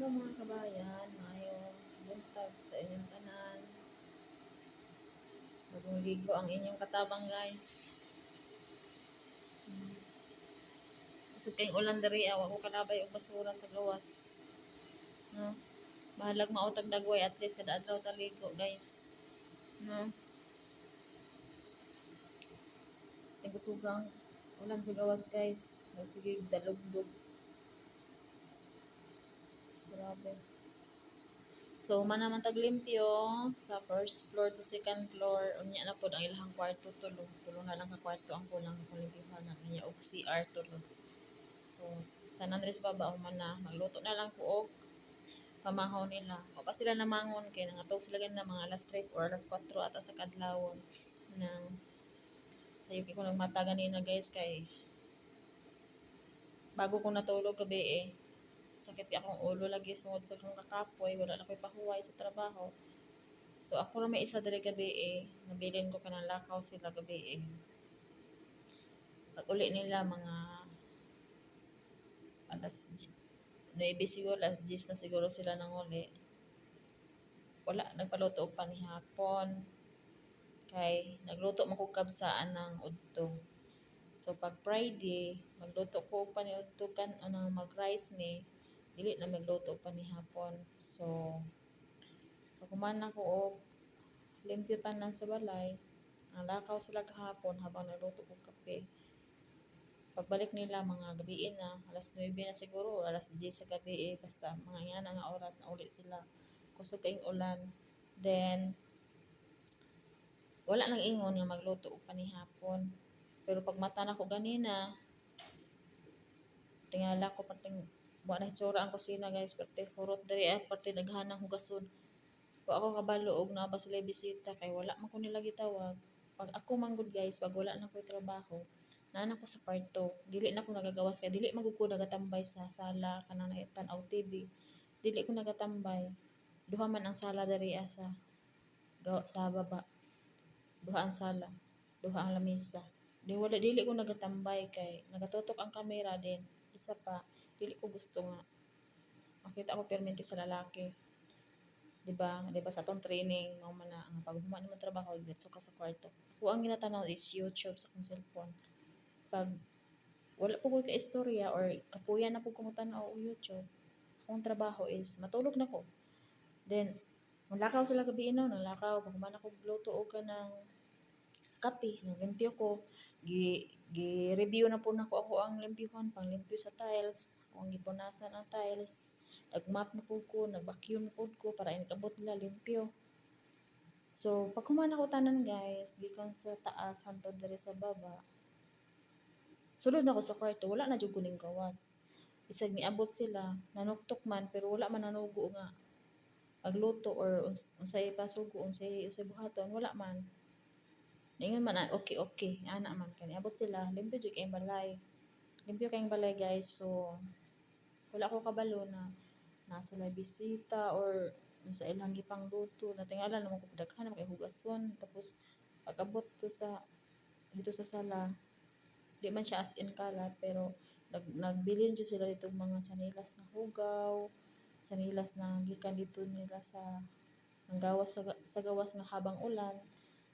Hello mga kabayan, mayong buntag sa inyong tanan. Bagong ligo ang inyong katabang guys. Kusog kayong ulan diri, awa ko kalabay og basura sa gawas. No? Bahalag mautag dagway at least kada adlaw taligo guys. No? Tingkusugang ulan sa gawas guys. Sige dalugdog. Grabe. So, man naman taglimpyo sa first floor to second floor. Unya na pod ang ilahang kwarto tulo. Tulo na lang ka kwarto ang kulang kulimpyohan na niya og CR tulo. So, tanan rin sa baba man na magluto na lang ko og pamahaw nila. O pa sila namangon kay nangatog sila ganina mga alas 3 or alas 4 ata sa kadlawon. Na sayo ko nagmata ganina guys kay bago ko natulog gabi sakit akong ulo lagi sungod sa kong kakapoy, wala na ko'y pahuway sa trabaho. So ako ra may isa diri gabi nabilin ko kanang lakaw sila gabi Pag uli nila mga alas 9 siguro, alas 10 na siguro sila nang uli. Wala, nagpaluto og panihapon. Kay nagluto man kog kabsaan ng udto. So pag Friday, magluto ko og paniudto kan anang mag-rice me, dili na magluto og panihapon. So pag human ako og limpyo tanan sa balay, ang lakaw sila kahapon habang nagluto ko kape. Pagbalik nila mga gabi na, alas 9 na siguro, alas 10 sa gabi basta mga yan nga oras na uli sila. Kusog kayong ulan. Then, wala nang ingon nga magluto og panihapon. Pero pag mata na ko ganina, tingala ko pating wa na hitsura ang kusina guys, pati hurot diri pati naghanang hugason. Wa ako kabalo og naa ba sila bisita kay wala man ko nila gitawag. Pag ako manggod guys, pag wala na ko'y trabaho, nana ko sa kwarto. Dili na ko nagagawas kay dili magud ko nagatambay sa sala kanang tan-aw TV. Dili ko nagatambay. Duha man ang sala diri sa baba. Duha ang sala, duha ang lamesa. Dili ko nagatambay kay nagatutok ang camera din. Isa pa, dili ko gusto nga makita ko permente sa lalaki. Diba? Diba sa atong training, mao man na ang pag human mo trabaho, diretso ka sa kwarto. Ako ang ginatanaw is YouTube sa akong cellphone. Pag wala po ko ka istorya or kapuyan na po ko tanaw og YouTube, akong trabaho is matulog na ko. Then, nalakaw sila gabi nalakaw, pag human ako gluto og kanang kape, limpyo ko, gi-review na po nako ako ang limpyuhan, pang limpyo sa tiles, kung gipunasan ang tiles, nag-mop na po ko, nag-vacuum na po ko, para inikabot nila limpyo. So, pag kumain ako tanan guys, gikan sa taas, hantod diri sa baba, sulod na ako sa kwarto, wala na jud kuning gawas. Isag niabot sila, nanuktok man, pero wala man nanugo nga agluto or unsay pasugo, unsay buhaton, wala man. Ningon man okay, ana man kani abot sila, limpyo jud kayong balay. Limpyo kayong balay guys. So wala ko kabalo na nasa may bisita or sa ilang gipang luto. Natingala naman ko daghan naman kay hugason. Tapos pag-abot to dito sa sala, di man siya as in kalat pero nagbilin jud sila dito mga chanilas na hugaw, chanilas na gikan dito nila sa ang gawas sa gawas nga habang ulan.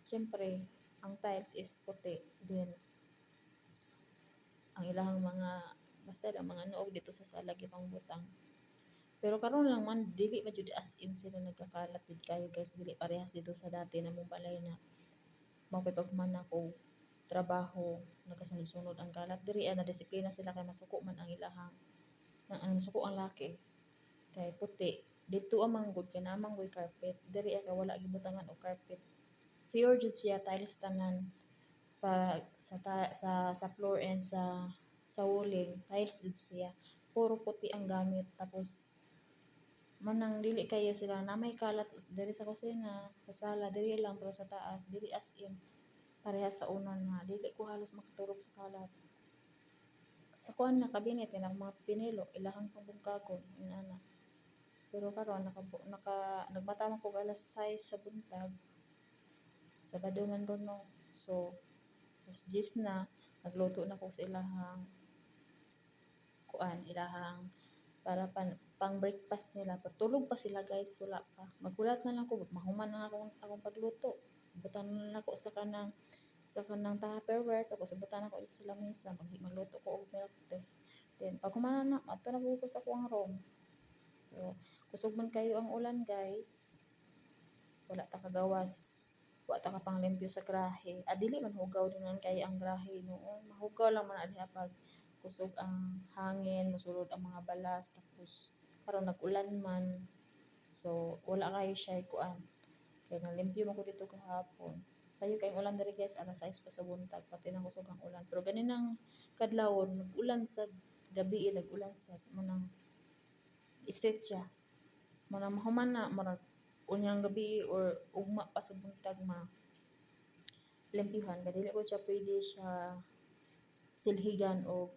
Siyempre, ang tiles is puti. Then, ang ilahang mga, basta lang mga noog dito sa salagi pang butang. Pero karon lang man, dili pa jud as in sila nagkakalat jud kayo guys. Dili parehas dito sa dati na mong balay na mapipagman ako trabaho, nagkasunod-sunod ang kalat. Diri na disiplina sila kay masuko man ang ilahang, ang suko ang laki. Kay puti. Dito ang manggod kay namang way carpet. Diri kay wala gibutangan og carpet. Pure jud siya tiles tanan pa sa floor and sa walling tiles jud siya, puro puti ang gamit. Tapos manang dili kaya sila na may kalat diri sa kusina, sa sala diri lang, pero sa taas dili as in parehas sa unan nga dili ko halos makatulog sa kalat. Sa kuan na kabinet ng mga pinilo ilahang pabungkagon inana. Pero karon nagmata man ko alas 6 sa buntag, Sabado man ron no. So alas 10 na, nagluto na ko sa ilahang ilahang para pang breakfast nila. Pero tulog pa sila guys, wala pa. Magulat na lang ko, mahuman na akong pagluto. Butan na lang ako sa kanang Tupperware, tapos butan ako dito sa lamesa, magluto ko og milk tea. Then pag humana na, ato na ko sa kuang room. So, kusog man kayo ang ulan guys. Wala ta kagawas. Wala ta ka pang limpyo sa grahe. Dili man hugaw din man kay ang grahe noon. Mahugaw lang man adhi pag kusog ang hangin, mosulod ang mga balas, tapos karon nag-ulan man. So, wala kayo siya kuan. Kaya nalimpyo mo ko dito kahapon. Sayo kayong ulan diri guys, alas 6 pa sa buntag, pati na kusog ang ulan. Pero ganinang kadlawon, nag-ulan sa gabi, nag-ulan sa manang state siya. Manang mahuman na, marag unyang gabi or ugma pa sa buntag limpyuhan. Kadili ko siya pwede siya silhigan o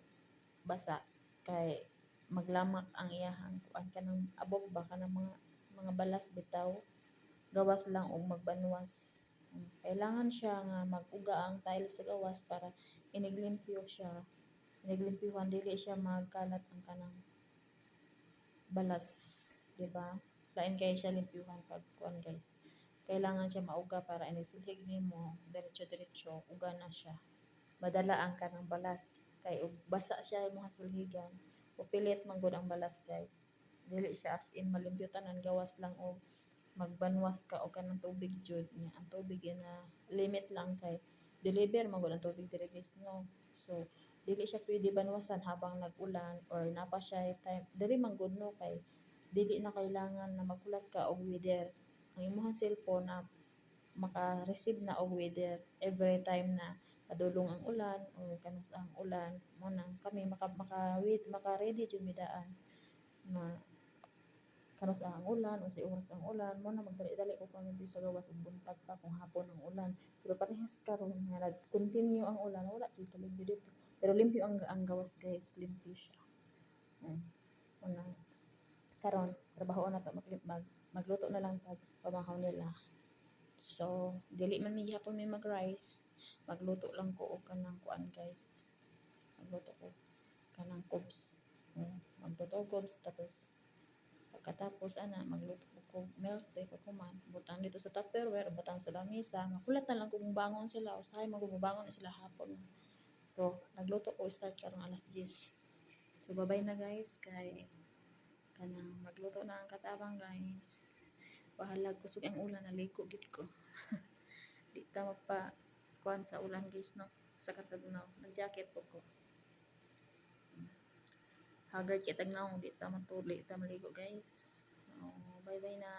basa. Kay maglamak ang iyahang kuan kanang abog ba kanang mga balas bitaw. Gawas lang og magbanwas. Kailangan siya nga mag-uga ang tiles sa gawas para iniglimpyo siya. Iniglimpyuhan dili siya magkalat ang kanang balas, di ba? Lain kay siya limpyuhan pag kuan guys. Kailangan siya mauga para inisilhig nimo diretso-diretso, uga na siya. Madala ang kanang balas kay ug basa siya imong silhigan. Upilit man gud ang balas guys. Dili siya as in malimpyo tanan, gawas lang og magbanwas ka og kanang tubig jud niya. Ang tubig na limit lang kay deliver man gud ang tubig diri guys no. So dili siya pwede banwasan habang nag-ulan or napa siya time diri man gud no, kay dili na kailangan na maghulat ka og weather. Ang imong cellphone na maka-receive na og weather every time na padulong ang ulan o kanus ang ulan mo nang kami maka ready jud mi daan na kanus ang ulan o sa oras ang ulan mo na magdali-dali ko pamilya sa gawas ug buntag pa kung hapon ang ulan. Pero parehas karon nga nag-continue ang ulan, wala jud kalimpyo dito. Pero limpyo ang gawas guys, limpyo siya. Una karon trabaho na to magluto na lang tag pamahaw nila. So dili man mi gyapon may mag-rice, magluto lang ko og kanang kuan guys. Magluto ko kanang cubes. Magluto og cubes tapos pagkatapos ana magluto ko milk tea pagkuman butang dito sa Tupperware, butang sa lamesa. Makulat na lang kung bangon sila, usahay magubangon na sila hapon. So nagluto ko start karong alas 10. So bye-bye na guys, kay kanang magluto na ang katabang guys. Bahalag kusog ang ulan, naliko gid ko. Di ta magpa kuan sa ulan guys no, sa katagnaw. Nag-jacket po ko. Haggard kitag naong di ta matuli ta maligo guys. Bye bye na.